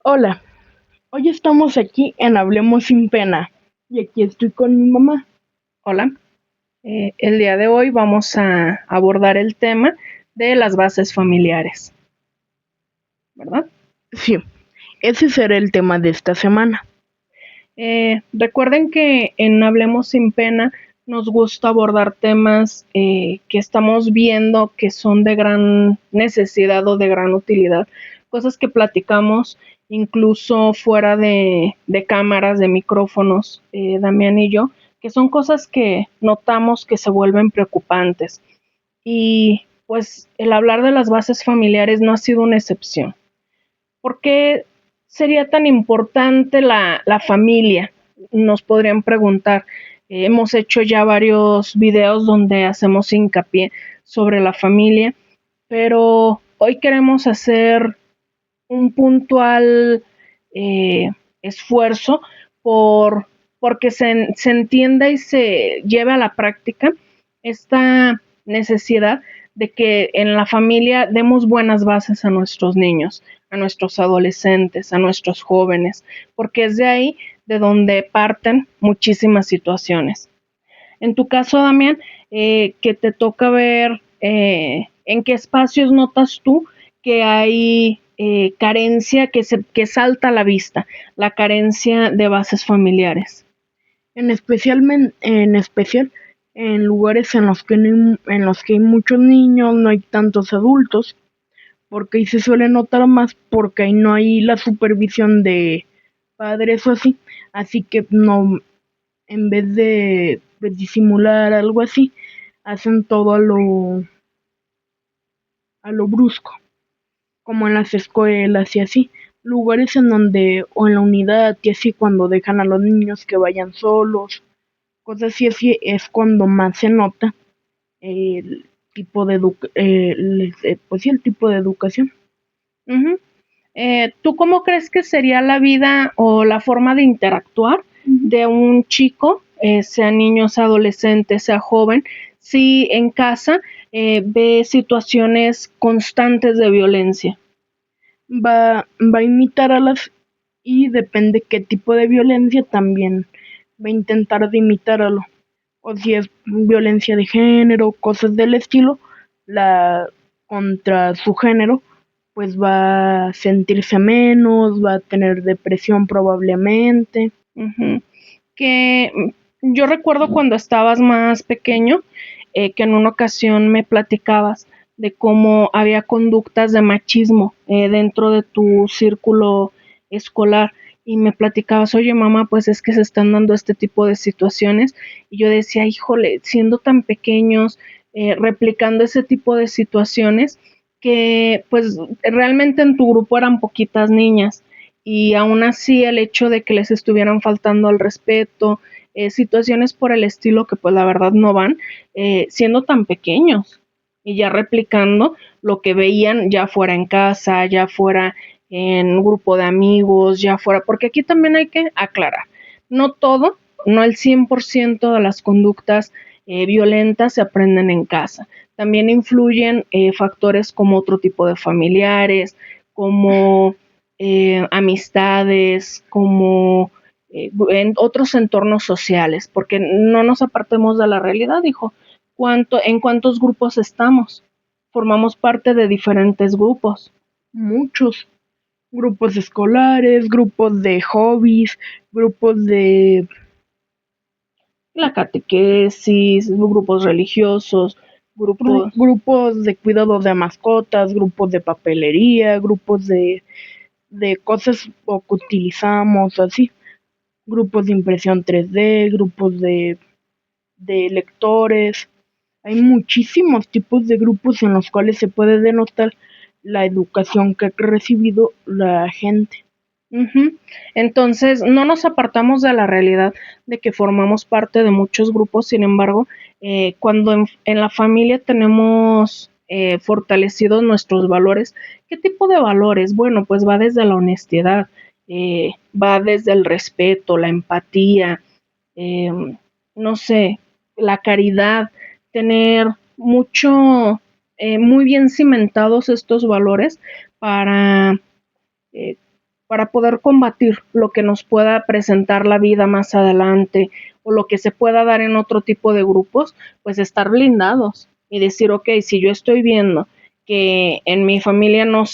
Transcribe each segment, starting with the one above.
Hola, hoy estamos aquí en Hablemos sin pena y aquí estoy con mi mamá. Hola, el día de hoy vamos a abordar el tema de las bases familiares, ¿verdad? Sí, ese será el tema de esta semana. Recuerden que en Hablemos sin pena nos gusta abordar temas que estamos viendo que son de gran necesidad o de gran utilidad, cosas que platicamos incluso fuera de cámaras, de micrófonos, Damián y yo, que son cosas que notamos que se vuelven preocupantes. Y pues el hablar de las bases familiares no ha sido una excepción. ¿Por qué sería tan importante la familia? Nos podrían preguntar. Hemos hecho ya varios videos donde hacemos hincapié sobre la familia, pero hoy queremos hacer un puntual eh, esfuerzo por porque se entienda y se lleve a la práctica esta necesidad de que en la familia demos buenas bases a nuestros niños, a nuestros adolescentes, a nuestros jóvenes, porque es de ahí de donde parten muchísimas situaciones. En tu caso, Damián, que te toca ver en qué espacios notas tú que hay carencia que salta a la vista, la carencia de bases familiares. En especial en lugares en los que hay muchos niños, no hay tantos adultos, porque ahí se suele notar más porque ahí no hay la supervisión de padres o así, así que no, en vez de disimular algo así, hacen todo a lo brusco, como en las escuelas y así, lugares en donde, o en la unidad y así, cuando dejan a los niños que vayan solos, cosas así es cuando más se nota el tipo de pues sí, el tipo de educación. Ujú. ¿Tú cómo crees que sería la vida o la forma de interactuar de un chico, sea niño, sea adolescente, sea joven, si en casa ve situaciones constantes de violencia? Va a imitar a las, y depende qué tipo de violencia también va a intentar de imitarlo. O si es violencia de género, cosas del estilo, la contra su género, pues va a sentirse menos, va a tener depresión probablemente. Ujú. Que yo recuerdo cuando estabas más pequeño, que en una ocasión me platicabas de cómo había conductas de machismo dentro de tu círculo escolar y me platicabas, oye mamá, pues es que se están dando este tipo de situaciones y yo decía, híjole, siendo tan pequeños, replicando ese tipo de situaciones que pues realmente en tu grupo eran poquitas niñas y aún así el hecho de que les estuvieran faltando al respeto, situaciones por el estilo que pues la verdad no van, siendo tan pequeños y ya replicando lo que veían ya fuera en casa, ya fuera en un grupo de amigos, ya fuera, porque aquí también hay que aclarar, no todo, no el 100% de las conductas violentas se aprenden en casa. También influyen factores como otro tipo de familiares, como amistades, como en otros entornos sociales, porque no nos apartemos de la realidad, dijo, en cuántos grupos estamos, formamos parte de diferentes grupos. Muchos grupos escolares, grupos de hobbies, grupos de La catequesis, grupos religiosos, grupos. grupos de cuidado de mascotas, grupos de papelería, grupos de cosas o que utilizamos así, grupos de impresión 3D, grupos de lectores. Hay muchísimos tipos de grupos en los cuales se puede denotar la educación que ha recibido la gente. Ujú. Entonces, no nos apartamos de la realidad de que formamos parte de muchos grupos, sin embargo, cuando en la familia tenemos fortalecidos nuestros valores, ¿qué tipo de valores? Bueno, pues va desde la honestidad, va desde el respeto, la empatía, eh, no sé, la caridad, tener muy bien cimentados estos valores para para poder combatir lo que nos pueda presentar la vida más adelante o lo que se pueda dar en otro tipo de grupos, pues estar blindados y decir, ok, si yo estoy viendo que en mi familia no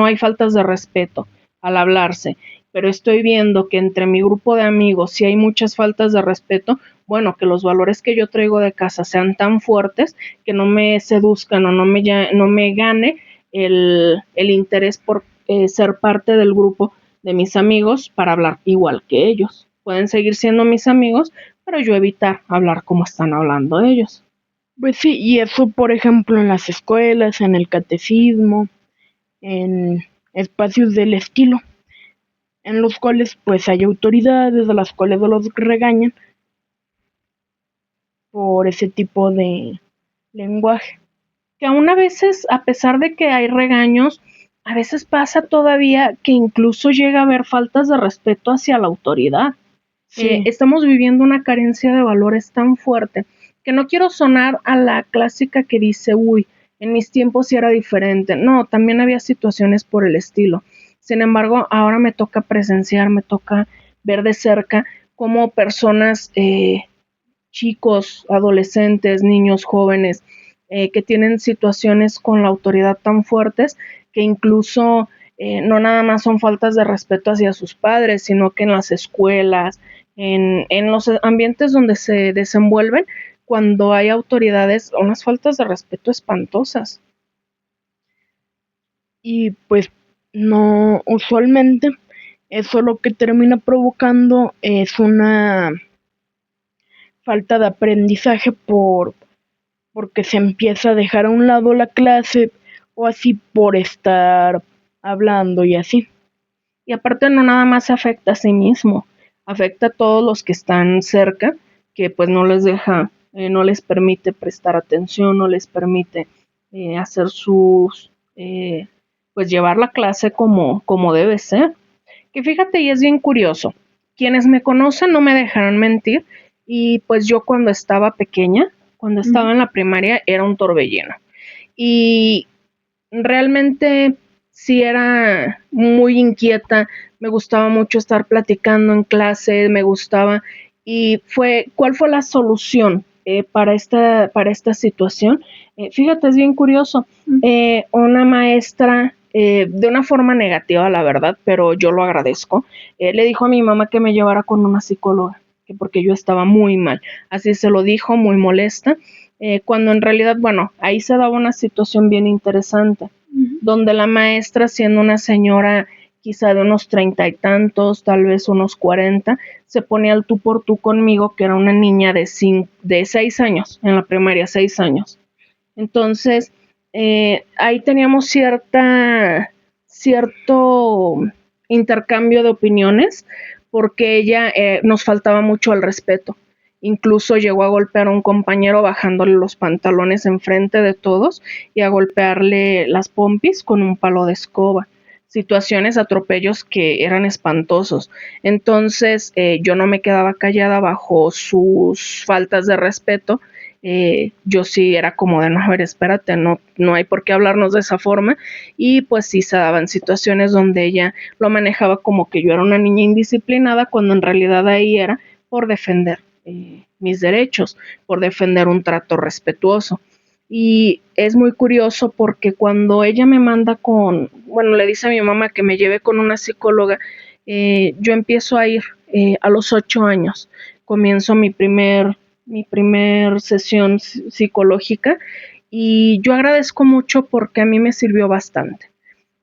hay faltas de respeto al hablarse, pero estoy viendo que entre mi grupo de amigos sí hay muchas faltas de respeto, bueno, que los valores que yo traigo de casa sean tan fuertes que no me seduzcan o no me gane el interés por ser parte del grupo de mis amigos para hablar igual que ellos. Pueden seguir siendo mis amigos, pero yo evitar hablar como están hablando ellos. Pues sí, y eso, por ejemplo, en las escuelas, en el catecismo, en espacios del estilo, en los cuales pues hay autoridades a las cuales los regañan por ese tipo de lenguaje. Que aún a veces, a pesar de que hay regaños, a veces pasa todavía que incluso llega a haber faltas de respeto hacia la autoridad. Sí. Estamos viviendo una carencia de valores tan fuerte que no quiero sonar a la clásica que dice, uy, en mis tiempos sí era diferente. No, también había situaciones por el estilo. Sin embargo, ahora me toca presenciar, me toca ver de cerca cómo personas, chicos, adolescentes, niños, jóvenes, que tienen situaciones con la autoridad tan fuertes que incluso no nada más son faltas de respeto hacia sus padres, sino que en las escuelas, en los ambientes donde se desenvuelven, cuando hay autoridades, unas faltas de respeto espantosas. Y pues no, usualmente eso lo que termina provocando es una falta de aprendizaje porque se empieza a dejar a un lado la clase o así por estar hablando y así. Y aparte no nada más afecta a sí mismo, afecta a todos los que están cerca, que pues no les deja, no les permite prestar atención, no les permite hacer sus, pues llevar la clase como debe ser. Que fíjate, y es bien curioso, quienes me conocen no me dejarán mentir, y pues yo cuando estaba pequeña, cuando estaba en la primaria, era un torbellino. Y realmente sí era muy inquieta, me gustaba mucho estar platicando en clase, me gustaba. Y ¿cuál fue la solución para esta situación? Fíjate, es bien curioso. Una maestra, de una forma negativa, la verdad, pero yo lo agradezco, le dijo a mi mamá que me llevara con una psicóloga, que porque yo estaba muy mal. Así se lo dijo, muy molesta. Cuando en realidad, bueno, ahí se daba una situación bien interesante, donde la maestra, siendo una señora quizá de unos 30 y tantos, tal vez unos 40, se ponía al tú por tú conmigo, que era una niña de 6 años, en la primaria, 6 años. Entonces, ahí teníamos cierto intercambio de opiniones, porque ella nos faltaba mucho el respeto. Incluso llegó a golpear a un compañero bajándole los pantalones enfrente de todos y a golpearle las pompis con un palo de escoba. Situaciones, atropellos que eran espantosos. Entonces yo no me quedaba callada bajo sus faltas de respeto. Yo sí era como de, no, a ver, espérate, no hay por qué hablarnos de esa forma. Y pues sí se daban situaciones donde ella lo manejaba como que yo era una niña indisciplinada, cuando en realidad ahí era por defender mis derechos, por defender un trato respetuoso. Y es muy curioso porque cuando ella me manda bueno, le dice a mi mamá que me lleve con una psicóloga, yo empiezo a ir a los 8 años. Comienzo mi primer sesión psicológica, y yo agradezco mucho porque a mí me sirvió bastante.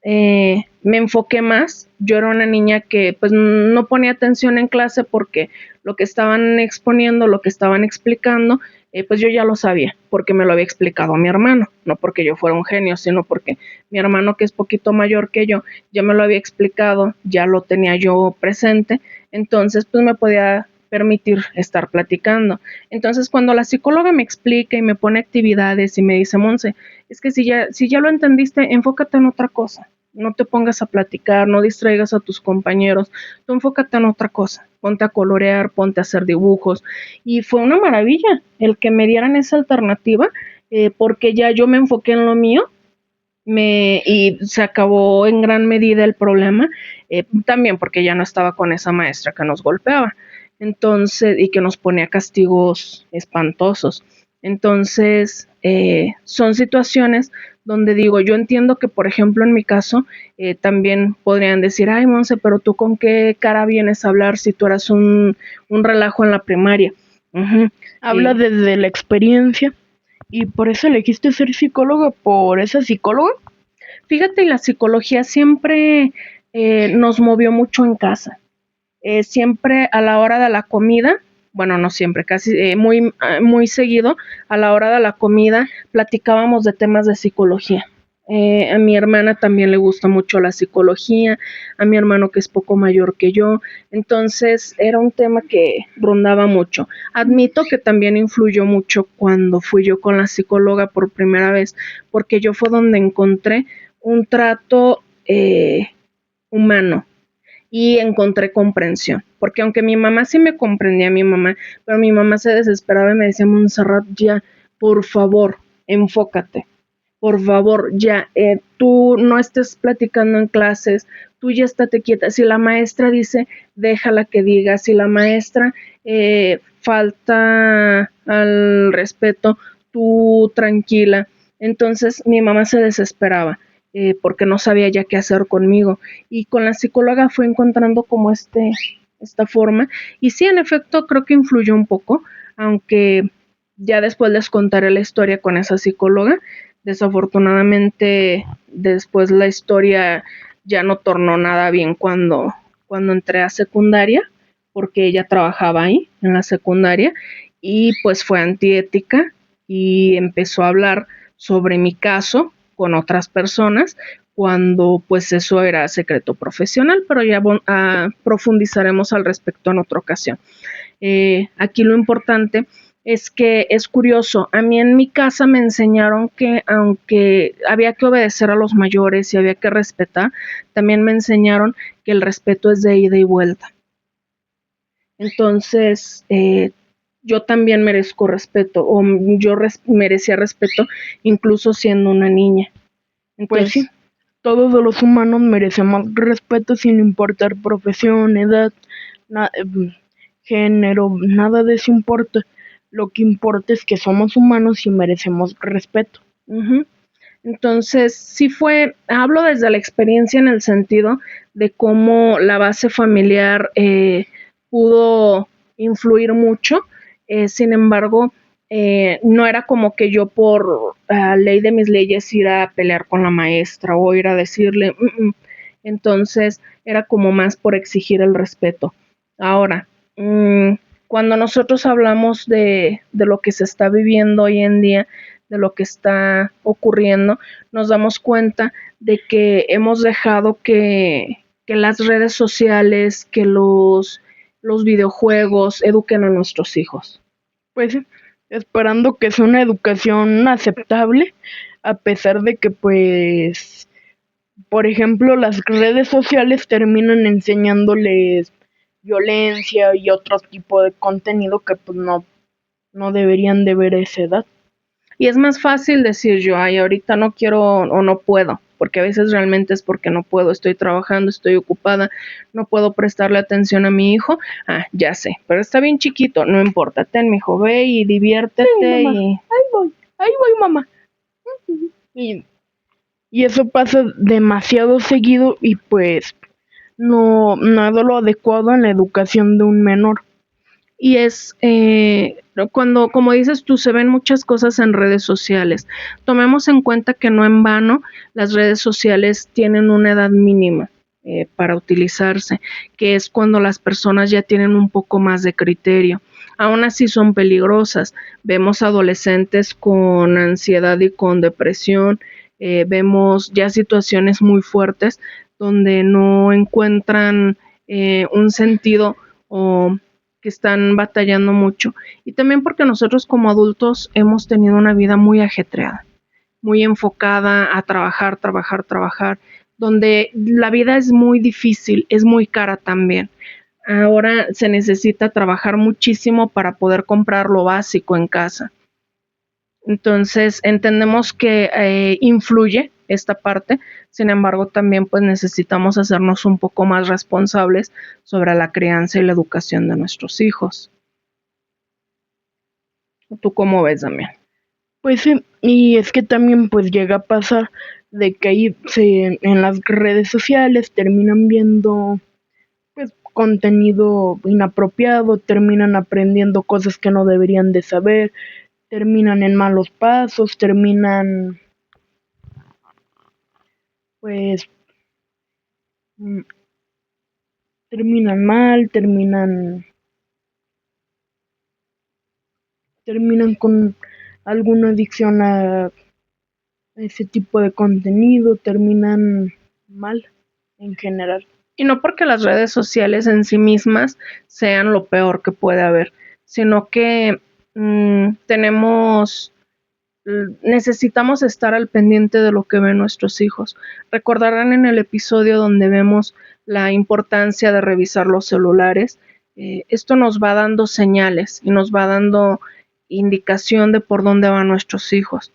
Me enfoqué más. Yo era una niña que pues no ponía atención en clase porque lo que estaban exponiendo, lo que estaban explicando, pues yo ya lo sabía, porque me lo había explicado mi hermano, no porque yo fuera un genio, sino porque mi hermano, que es poquito mayor que yo, ya me lo había explicado, ya lo tenía yo presente, entonces pues me podía permitir estar platicando. Entonces cuando la psicóloga me explica y me pone actividades y me dice, Monse, es que si ya lo entendiste, enfócate en otra cosa. No te pongas a platicar, no distraigas a tus compañeros, tú enfócate en otra cosa, ponte a colorear, ponte a hacer dibujos. Y fue una maravilla el que me dieran esa alternativa, porque ya yo me enfoqué en lo mío Y se acabó en gran medida el problema, también porque ya no estaba con esa maestra que nos golpeaba, entonces, y que nos ponía castigos espantosos. Entonces, son situaciones donde digo, yo entiendo que, por ejemplo, en mi caso, también podrían decir, ay, Monse, pero tú con qué cara vienes a hablar si tú eras un relajo en la primaria. Uh-huh. Habla desde la experiencia. ¿Y por eso elegiste ser psicóloga? ¿Por esa psicóloga? Fíjate, la psicología siempre nos movió mucho en casa. Siempre a la hora de la comida, bueno, no siempre, casi muy seguido, a la hora de la comida platicábamos de temas de psicología. A mi hermana también le gusta mucho la psicología, a mi hermano que es poco mayor que yo, entonces era un tema que rondaba mucho. Admito que también influyó mucho cuando fui yo con la psicóloga por primera vez, porque yo fue donde encontré un trato humano y encontré comprensión, porque aunque mi mamá sí me comprendía, mi mamá, pero mi mamá se desesperaba y me decía, Montserrat, ya, por favor, enfócate, por favor, ya, tú no estés platicando en clases, tú ya estate quieta, si la maestra dice, déjala que diga, si la maestra falta al respeto, tú tranquila. Entonces mi mamá se desesperaba porque no sabía ya qué hacer conmigo, y con la psicóloga fue encontrando como esta forma, y sí, en efecto, creo que influyó un poco, aunque ya después les contaré la historia con esa psicóloga. Desafortunadamente, después la historia ya no tornó nada bien cuando entré a secundaria, porque ella trabajaba ahí, en la secundaria, y pues fue antiética y empezó a hablar sobre mi caso con otras personas, cuando pues eso era secreto profesional, pero ya profundizaremos al respecto en otra ocasión. Aquí lo importante es que es curioso, a mí en mi casa me enseñaron que aunque había que obedecer a los mayores y había que respetar, también me enseñaron que el respeto es de ida y vuelta. Entonces, yo también merezco respeto, o yo merecía respeto incluso siendo una niña. Pues sí, todos los humanos merecemos respeto sin importar profesión, edad, género, nada de eso importa. Lo que importa es que somos humanos y merecemos respeto. Uh-huh. Entonces, sí hablo desde la experiencia en el sentido de cómo la base familiar pudo influir mucho, sin embargo, no era como que yo por ley de mis leyes ir a pelear con la maestra o ir a decirle, entonces era como más por exigir el respeto. Ahora, cuando nosotros hablamos de lo que se está viviendo hoy en día, de lo que está ocurriendo, nos damos cuenta de que hemos dejado que las redes sociales, que los videojuegos eduquen a nuestros hijos. Pues esperando que sea una educación aceptable, a pesar de que, pues, por ejemplo, las redes sociales terminan enseñándoles violencia y otro tipo de contenido que pues no deberían de ver a esa edad. Y es más fácil decir yo, ay, ahorita no quiero o no puedo, porque a veces realmente es porque no puedo, estoy trabajando, estoy ocupada, no puedo prestarle atención a mi hijo. Ah, ya sé, pero está bien chiquito, no importa, ten, mi hijo, ve y diviértete. Sí, mamá, ahí voy, mamá. Y eso pasa demasiado seguido y pues no nada lo adecuado en la educación de un menor. Y es cuando, como dices tú, se ven muchas cosas en redes sociales. Tomemos en cuenta que no en vano las redes sociales tienen una edad mínima para utilizarse, que es cuando las personas ya tienen un poco más de criterio. Aún así son peligrosas. Vemos adolescentes con ansiedad y con depresión, vemos ya situaciones muy fuertes donde no encuentran un sentido o que están batallando mucho, y también porque nosotros como adultos hemos tenido una vida muy ajetreada, muy enfocada a trabajar, trabajar, trabajar, donde la vida es muy difícil, es muy cara también. Ahora se necesita trabajar muchísimo para poder comprar lo básico en casa. Entonces entendemos que influye esta parte. Sin embargo, también pues necesitamos hacernos un poco más responsables sobre la crianza y la educación de nuestros hijos. ¿Tú cómo ves, Damián? Pues sí, y es que también pues llega a pasar de que ahí en las redes sociales terminan viendo pues contenido inapropiado, terminan aprendiendo cosas que no deberían de saber, terminan en malos pasos, pues mm, terminan mal, terminan con alguna adicción a ese tipo de contenido, terminan mal en general. Y no porque las redes sociales en sí mismas sean lo peor que puede haber, sino que necesitamos estar al pendiente de lo que ven nuestros hijos. Recordarán en el episodio donde vemos la importancia de revisar los celulares. Esto nos va dando señales y nos va dando indicación de por dónde van nuestros hijos.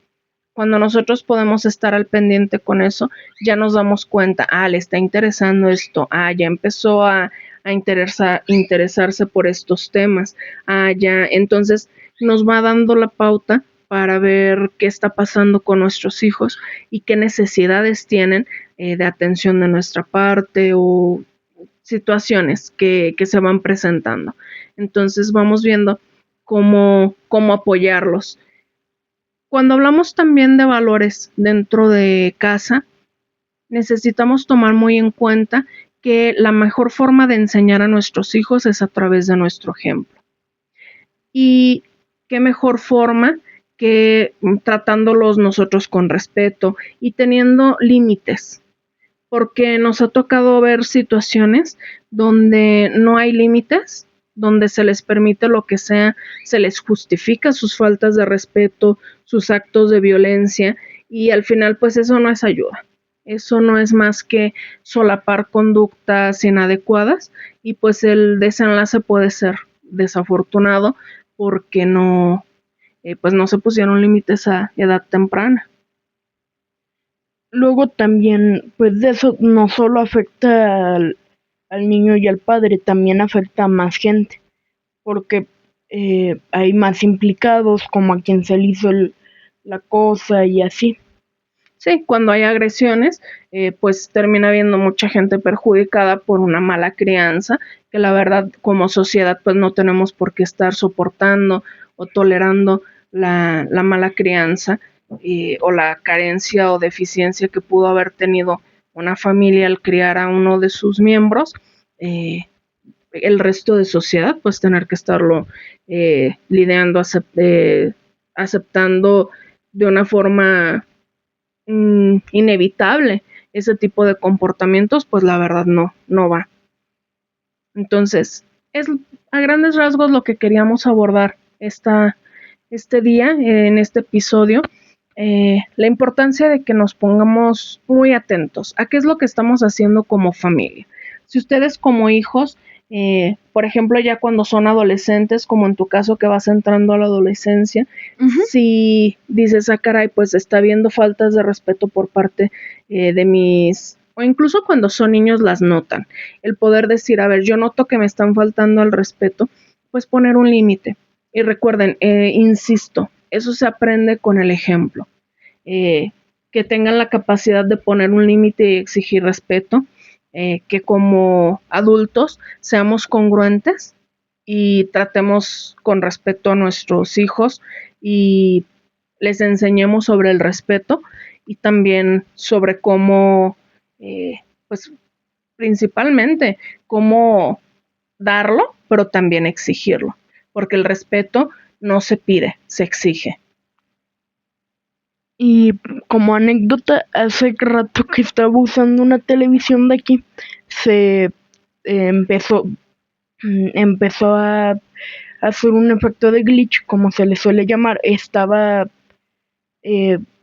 Cuando nosotros podemos estar al pendiente con eso, ya nos damos cuenta, le está interesando esto, ya empezó a interesarse por estos temas, ya, entonces nos va dando la pauta para ver qué está pasando con nuestros hijos y qué necesidades tienen de atención de nuestra parte o situaciones que se van presentando. Entonces vamos viendo cómo apoyarlos. Cuando hablamos también de valores dentro de casa, necesitamos tomar muy en cuenta que la mejor forma de enseñar a nuestros hijos es a través de nuestro ejemplo. Y qué mejor forma que tratándolos nosotros con respeto y teniendo límites, porque nos ha tocado ver situaciones donde no hay límites, donde se les permite lo que sea, se les justifica sus faltas de respeto, sus actos de violencia, y al final pues eso no es ayuda. Eso no es más que solapar conductas inadecuadas y pues el desenlace puede ser desafortunado porque pues no se pusieron límites a edad temprana. Luego también, pues de eso no solo afecta al niño y al padre, también afecta a más gente, porque hay más implicados, como a quien se le hizo la cosa y así. Sí, cuando hay agresiones, pues termina habiendo mucha gente perjudicada por una mala crianza, que la verdad como sociedad pues no tenemos por qué estar soportando o tolerando la mala crianza o la carencia o deficiencia que pudo haber tenido una familia al criar a uno de sus miembros. El resto de sociedad pues tener que estarlo lidiando, aceptando de una forma inevitable ese tipo de comportamientos, pues la verdad no va. Entonces, es a grandes rasgos lo que queríamos abordar este día, en este episodio, la importancia de que nos pongamos muy atentos a qué es lo que estamos haciendo como familia. Si ustedes como hijos, por ejemplo, ya cuando son adolescentes, como en tu caso que vas entrando a la adolescencia, si dices, caray, pues está habiendo faltas de respeto por parte de mis, o incluso cuando son niños las notan, el poder decir, a ver, yo noto que me están faltando al respeto, pues poner un límite. Y recuerden, insisto, eso se aprende con el ejemplo. Que tengan la capacidad de poner un límite y exigir respeto, que como adultos seamos congruentes y tratemos con respeto a nuestros hijos y les enseñemos sobre el respeto y también sobre cómo, pues principalmente, cómo darlo, pero también exigirlo, porque el respeto no se pide, se exige. Y como anécdota, hace rato que estaba usando una televisión de aquí, se empezó a hacer un efecto de glitch, como se le suele llamar. Estaba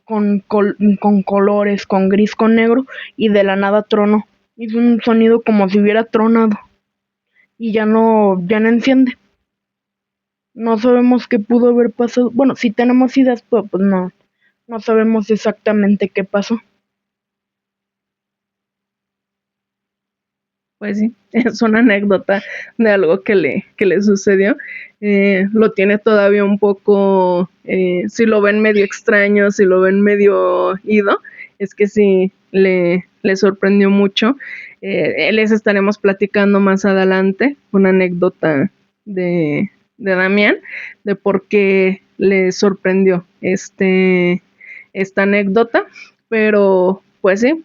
con colores, con gris, con negro, y de la nada tronó. Hizo un sonido como si hubiera tronado. Y ya no enciende. No sabemos qué pudo haber pasado. Bueno, si tenemos ideas, pero pues no sabemos exactamente qué pasó. Pues sí, es una anécdota de algo que le sucedió. Lo tiene todavía un poco, si lo ven medio extraño, si lo ven medio ido, es que sí le sorprendió mucho. Les estaremos platicando más adelante una anécdota de Damián, de por qué le sorprendió esta anécdota, pero pues sí,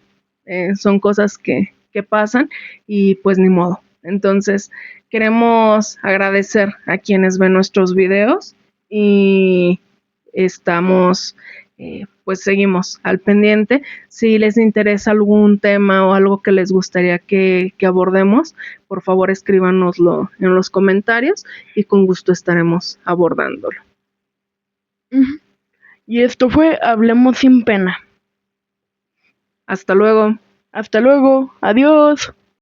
son cosas que pasan y pues ni modo. Entonces, queremos agradecer a quienes ven nuestros videos y estamos, pues seguimos al pendiente. Si les interesa algún tema o algo que les gustaría que abordemos, por favor escríbanoslo en los comentarios y con gusto estaremos abordándolo. Y esto fue Hablemos sin pena. Hasta luego. Hasta luego. Adiós.